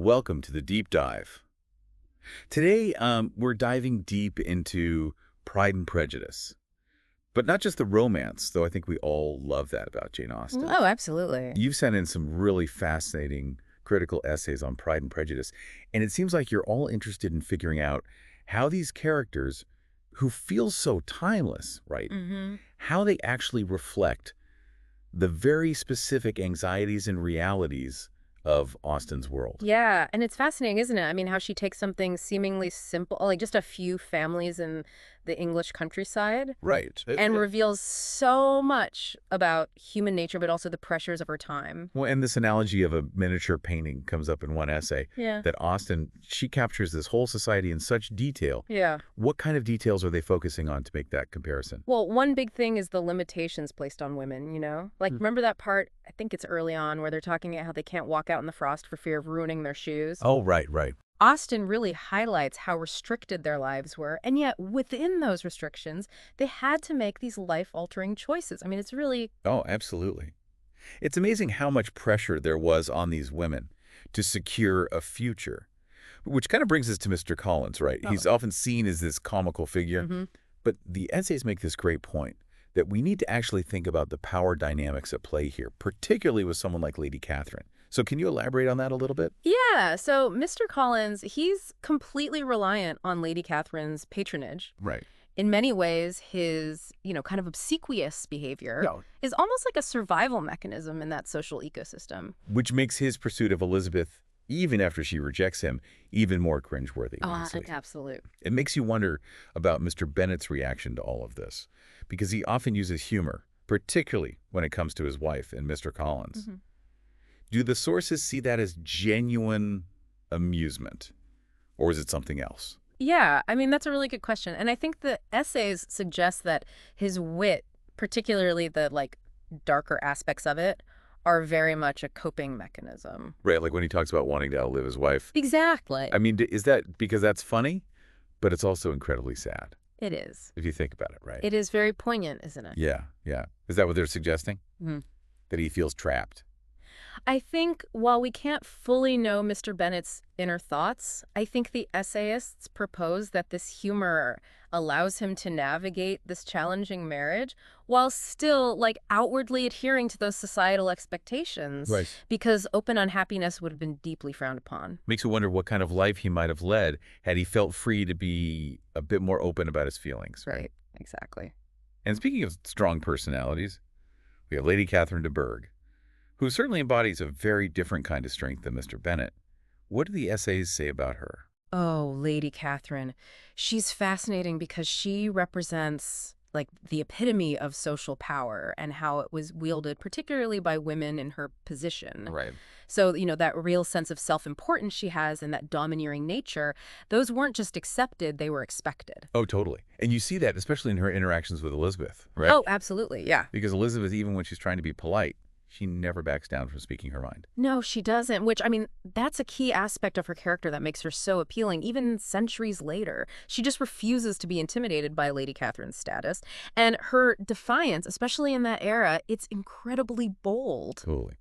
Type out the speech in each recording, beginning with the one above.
Welcome to the deep dive. Today, we're diving deep into Pride and Prejudice. But not just the romance, though I think we all love that about Jane Austen. Oh, absolutely. You've sent in some really fascinating critical essays on Pride and Prejudice, and it seems like you're all interested in figuring out how these characters, who feel so timeless, right, hmm how they actually reflect the very specific anxieties and realities of Austen's world. Yeah, and it's fascinating, isn't it? I mean, how she takes something seemingly simple, like just a few families in the English countryside, Right. and reveals so much about human nature, but also the pressures of her time. Well, and this analogy of a miniature painting comes up in one essay Yeah. that Austen, she captures this whole society in such detail. Yeah. What kind of details are they focusing on to make that comparison? Well, one big thing is the limitations placed on women, you know? Like, Hmm. remember that part, I think it's early on, where they're talking about how they can't walk out in the frost for fear of ruining their shoes? Oh, right, right. Austen really highlights how restricted their lives were, and yet within those restrictions, they had to make these life-altering choices. I mean, it's really... Oh, absolutely. It's amazing how much pressure there was on these women to secure a future, which kind of brings us to Mr. Collins, right? Oh. He's often seen as this comical figure, Mhm. but the essays make this great point that we need to actually think about the power dynamics at play here, particularly with someone like Lady Catherine. So can you elaborate on that a little bit? Yeah, so Mr. Collins, he's completely reliant on Lady Catherine's patronage. Right. In many ways, his, kind of obsequious behavior No. is almost like a survival mechanism in that social ecosystem. Which makes his pursuit of Elizabeth, even after she rejects him, even more cringeworthy, honestly. Absolute. It makes you wonder about Mr. Bennet's reaction to all of this, because he often uses humor, particularly when it comes to his wife and Mr. Collins. Mhm. Do the sources see that as genuine amusement, or is it something else? Yeah, I mean, that's a really good question. And I think the essays suggest that his wit, particularly the darker aspects of it, are very much a coping mechanism. Right, like when he talks about wanting to outlive his wife. Exactly. I mean, is that because that's funny? But it's also incredibly sad, It is. if you think about it, right? It is very poignant, isn't it? Yeah, yeah. Is that what they're suggesting? Mhm. That he feels trapped? I think while we can't fully know Mr. Bennet's inner thoughts, I think the essayists propose that this humor allows him to navigate this challenging marriage while still, outwardly adhering to those societal expectations. Right. Because open unhappiness would have been deeply frowned upon. Makes you wonder what kind of life he might have led had he felt free to be a bit more open about his feelings. Right. Exactly. And speaking of strong personalities, we have Lady Catherine de Bourgh, who certainly embodies a very different kind of strength than Mr. Bennet. What do the essays say about her? Oh, Lady Catherine. She's fascinating because she represents the epitome of social power and how it was wielded, particularly by women in her position. Right. So, that real sense of self-importance she has and that domineering nature, those weren't just accepted, they were expected. Oh, totally. And you see that especially in her interactions with Elizabeth, right? Oh, absolutely, yeah. Because Elizabeth, even when she's trying to be polite, she never backs down from speaking her mind. No, she doesn't, which, I mean, that's a key aspect of her character that makes her so appealing, even centuries later. She just refuses to be intimidated by Lady Catherine's status. And her defiance, especially in that era, it's incredibly bold. Totally.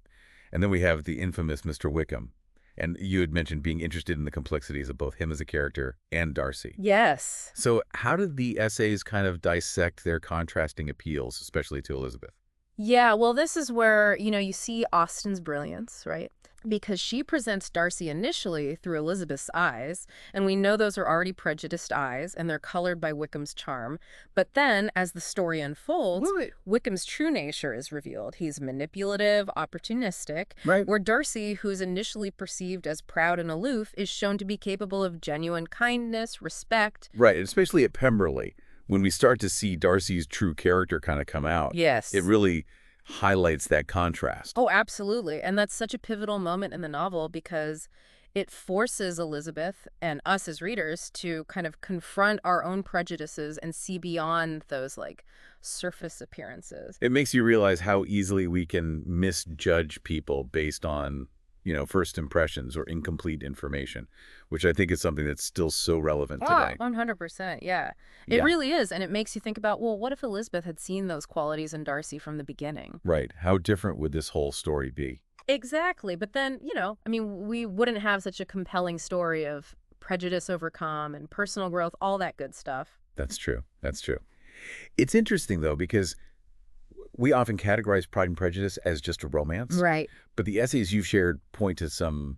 And then we have the infamous Mr. Wickham. And you had mentioned being interested in the complexities of both him as a character and Darcy. Yes. So how did the essays kind of dissect their contrasting appeals, especially to Elizabeth? Yeah, well, this is where, you see Austen's brilliance, right? Because she presents Darcy initially through Elizabeth's eyes, and we know those are already prejudiced eyes, and they're colored by Wickham's charm. But then, as the story unfolds, Wait. Wickham's true nature is revealed. He's manipulative, opportunistic, Right. where Darcy, who's initially perceived as proud and aloof, is shown to be capable of genuine kindness, respect. Right, especially at Pemberley, when we start to see Darcy's true character kind of come out. Yes. It really highlights that contrast. Oh, absolutely. And that's such a pivotal moment in the novel because it forces Elizabeth and us as readers to kind of confront our own prejudices and see beyond those surface appearances. It makes you realize how easily we can misjudge people based on, first impressions or incomplete information, which I think is something that's still so relevant today. 100%. Yeah. It Yeah. really is. And it makes you think about, well, what if Elizabeth had seen those qualities in Darcy from the beginning? Right. How different would this whole story be? Exactly. But then, I mean, we wouldn't have such a compelling story of prejudice overcome and personal growth, all that good stuff. That's true. That's true. It's interesting, though, because we often categorize Pride and Prejudice as just a romance, Right. but the essays you've shared point to some,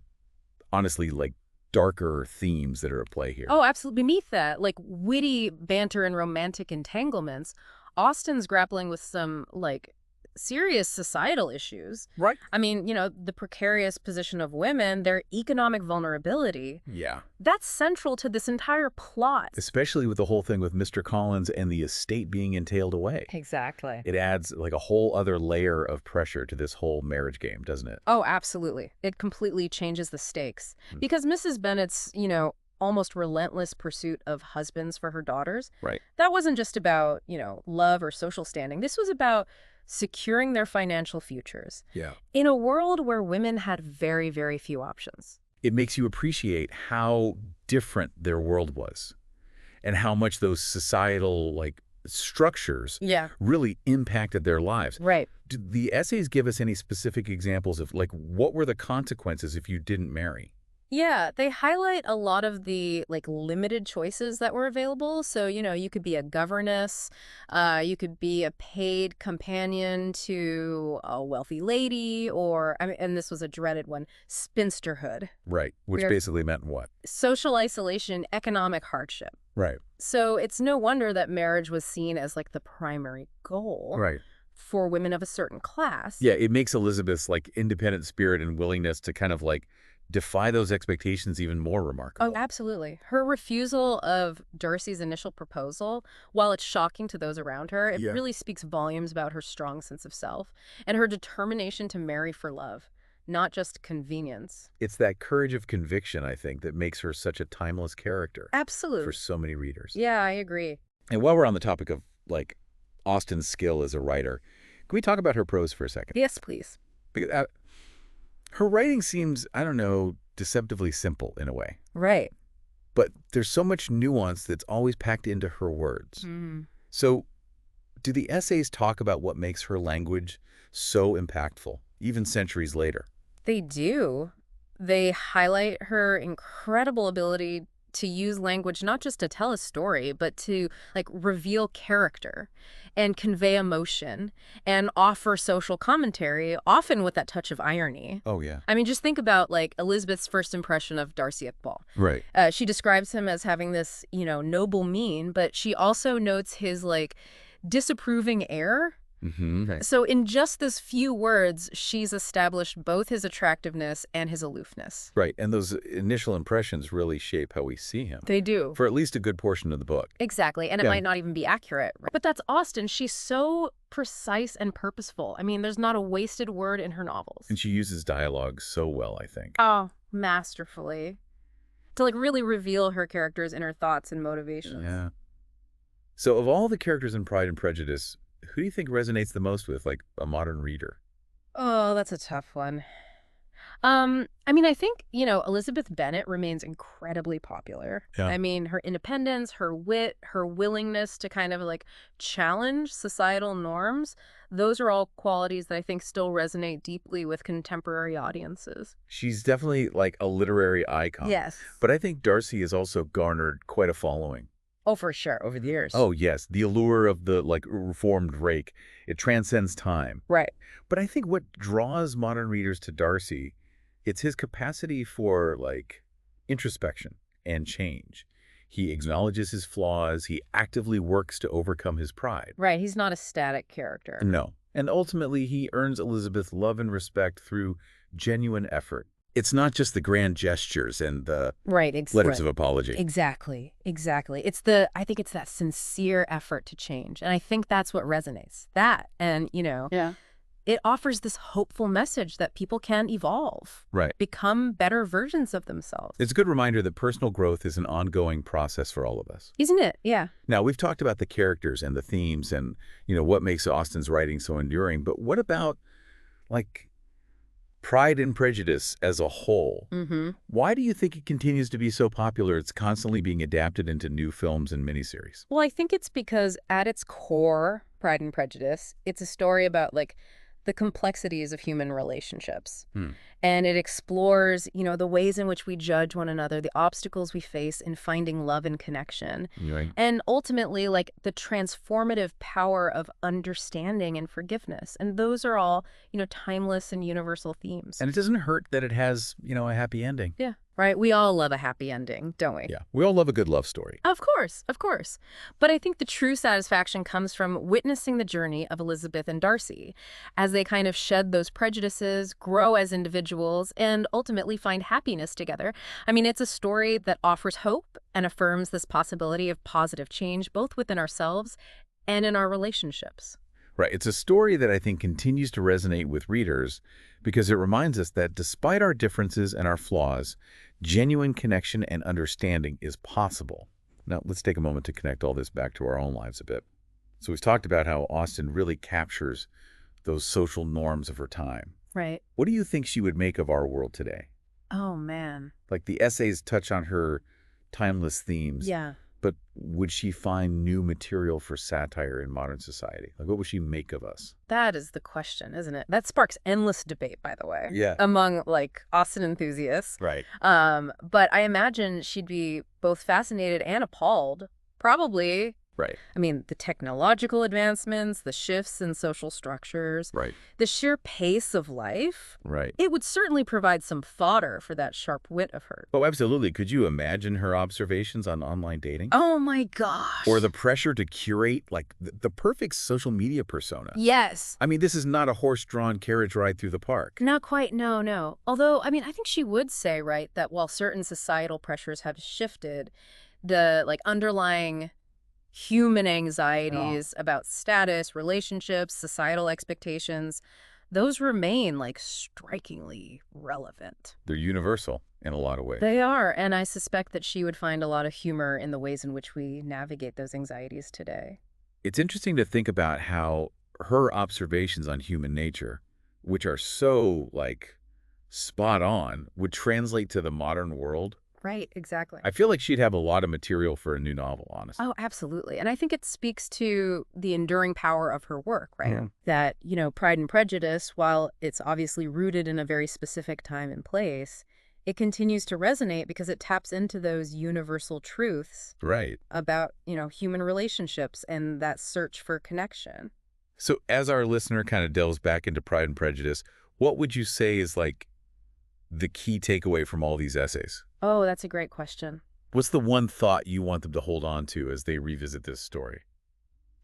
honestly, like, darker themes that are at play here. Oh, absolutely. Beneath that, like witty banter and romantic entanglements, Austen's grappling with some, like, serious societal issues. Right. I mean, the precarious position of women, their economic vulnerability, Yeah. that's central to this entire plot. Especially with the whole thing with Mr. Collins and the estate being entailed away. Exactly. It adds like a whole other layer of pressure to this whole marriage game, doesn't it? Oh, absolutely. It completely changes the stakes. Hmm. Because Mrs. Bennet's, almost relentless pursuit of husbands for her daughters, Right. that wasn't just about, love or social standing. This was about securing their financial futures Yeah. in a world where women had very, very few options. It makes you appreciate how different their world was and how much those societal like structures Yeah. really impacted their lives. Right. Do the essays give us any specific examples of like what were the consequences if you didn't marry? Yeah, they highlight a lot of the like limited choices that were available. So, you could be a governess, you could be a paid companion to a wealthy lady, or, I mean, and this was a dreaded one, spinsterhood, Right. Which Where- basically meant what? social isolation, economic hardship. Right. So it's no wonder that marriage was seen as like the primary goal Right. for women of a certain class. Yeah, it makes Elizabeth's like independent spirit and willingness to kind of like defy those expectations even more remarkable. Oh, absolutely. Her refusal of Darcy's initial proposal, while it's shocking to those around her, it Yeah. really speaks volumes about her strong sense of self and her determination to marry for love, not just convenience. It's that courage of conviction, I think, that makes her such a timeless character for Absolutely. so many readers. Yeah, I agree. And while we're on the topic of like Austen's skill as a writer, can we talk about her prose for a second? Yes, please. Because her writing seems, I don't know, deceptively simple in a way. Right. But there's so much nuance that's always packed into her words. So do the essays talk about what makes her language so impactful, even centuries later? They do. They highlight her incredible ability to use language not just to tell a story, but to like reveal character and convey emotion and offer social commentary, often with that touch of irony. Oh, yeah. I mean, just think about like Elizabeth's first impression of Darcy Iqbal. Right. She describes him as having this, noble mien, but she also notes his like disapproving air. Mm-hmm. So in just this few words, she's established both his attractiveness and his aloofness. Right. And those initial impressions really shape how we see him They do. for at least a good portion of the book. Exactly. And it Yeah. might not even be accurate. But that's Austen. She's so precise and purposeful. I mean, there's not a wasted word in her novels. And she uses dialogue so well, I think. Oh, masterfully. To like really reveal her character's inner thoughts and motivations. Yeah. So of all the characters in Pride and Prejudice, who do you think resonates the most with like a modern reader? Oh, that's a tough one. I mean, I think, Elizabeth Bennet remains incredibly popular. Yeah. I mean, her independence, her wit, her willingness to kind of like challenge societal norms, those are all qualities that I think still resonate deeply with contemporary audiences. She's definitely like a literary icon. Yes. But I think Darcy has also garnered quite a following. Oh, for sure, over the years. Oh, yes. The allure of the like reformed rake, it transcends time. Right. But I think what draws modern readers to Darcy, it's his capacity for like introspection and change. He acknowledges his flaws. He actively works to overcome his pride. Right, he's not a static character. No. And ultimately, he earns Elizabeth's love and respect through genuine effort. It's not just the grand gestures and the Right, letters of apology. Exactly. I think it's that sincere effort to change. And I think that's what resonates. That, and, Yeah. it offers this hopeful message that people can evolve, Right. become better versions of themselves. It's a good reminder that personal growth is an ongoing process for all of us. Isn't it? Yeah. Now, we've talked about the characters and the themes and, what makes Austen's writing so enduring. But what about, like, Pride and Prejudice as a whole? Mm-hmm. Why do you think it continues to be so popular? It's constantly being adapted into new films and miniseries. Well, I think it's because at its core, Pride and Prejudice, it's a story about, like, the complexities of human relationships. Hmm. And it explores, the ways in which we judge one another, the obstacles we face in finding love and connection, Right. and ultimately, like, the transformative power of understanding and forgiveness. And those are all, timeless and universal themes. And it doesn't hurt that it has, a happy ending. Yeah, right. We all love a happy ending, don't we? Yeah. We all love a good love story. Of course, of course. But I think the true satisfaction comes from witnessing the journey of Elizabeth and Darcy as they kind of shed those prejudices, grow as individuals, and ultimately find happiness together. I mean, it's a story that offers hope and affirms this possibility of positive change, both within ourselves and in our relationships. Right. It's a story that I think continues to resonate with readers because it reminds us that despite our differences and our flaws, genuine connection and understanding is possible. Now, let's take a moment to connect all this back to our own lives a bit. So we've talked about how Austen really captures those social norms of her time. Right. What do you think she would make of our world today? Oh, man. Like the essays touch on her timeless themes, Yeah. but would she find new material for satire in modern society? Like what would she make of us? That is the question, isn't it? That sparks endless debate, by the way, Yeah. among like Austen enthusiasts. Right. But I imagine she'd be both fascinated and appalled, probably. Right. I mean, the technological advancements, the shifts in social structures, Right. the sheer pace of life. Right. It would certainly provide some fodder for that sharp wit of hers. Oh, absolutely. Could you imagine her observations on online dating? Oh my gosh. Or the pressure to curate like the perfect social media persona? Yes. I mean, this is not a horse-drawn carriage ride through the park. Not quite, no, no. Although, I mean, I think she would say, right, that while certain societal pressures have shifted, the like underlying human anxieties about status, relationships, societal expectations, those remain like strikingly relevant. They're universal in a lot of ways. They are, and I suspect that she would find a lot of humor in the ways in which we navigate those anxieties today. It's interesting to think about how her observations on human nature, which are so, like, spot on, would translate to the modern world. Right, exactly. I feel like she'd have a lot of material for a new novel, honestly. Oh, absolutely. And I think it speaks to the enduring power of her work, right? Yeah. That, Pride and Prejudice, while it's obviously rooted in a very specific time and place, it continues to resonate because it taps into those universal truths Right. about, human relationships and that search for connection. So as our listener kind of delves back into Pride and Prejudice, what would you say is, like, the key takeaway from all these essays? Oh, that's a great question. What's the one thought you want them to hold on to as they revisit this story?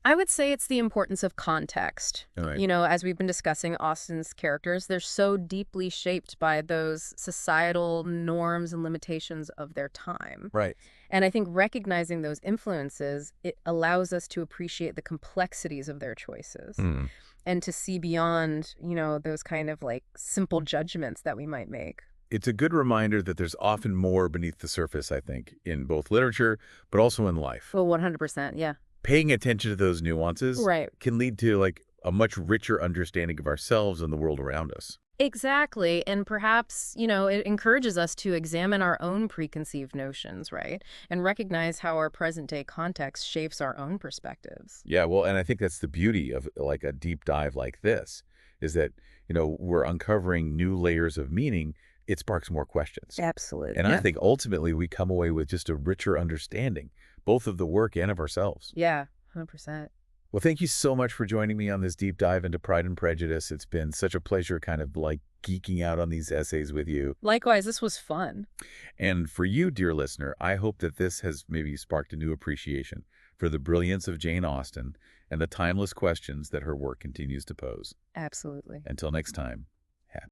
I would say it's the importance of context. All right. As we've been discussing, Austen's characters, they're so deeply shaped by those societal norms and limitations of their time. Right. And I think recognizing those influences, it allows us to appreciate the complexities of their choices and to see beyond, those kind of like simple judgments that we might make. It's a good reminder that there's often more beneath the surface, I think, in both literature, but also in life. Well, 100%, yeah. Paying attention to those nuances Right. can lead to, like, a much richer understanding of ourselves and the world around us. Exactly. And perhaps, it encourages us to examine our own preconceived notions, right? And recognize how our present day context shapes our own perspectives. Yeah, well, and I think that's the beauty of, like, a deep dive like this, is that, we're uncovering new layers of meaning. It sparks more questions. Absolutely. And I think ultimately we come away with just a richer understanding, both of the work and of ourselves. Yeah, 100%. Well, thank you so much for joining me on this deep dive into Pride and Prejudice. It's been such a pleasure kind of like geeking out on these essays with you. Likewise, this was fun. And for you, dear listener, I hope that this has maybe sparked a new appreciation for the brilliance of Jane Austen and the timeless questions that her work continues to pose. Absolutely. Until next time.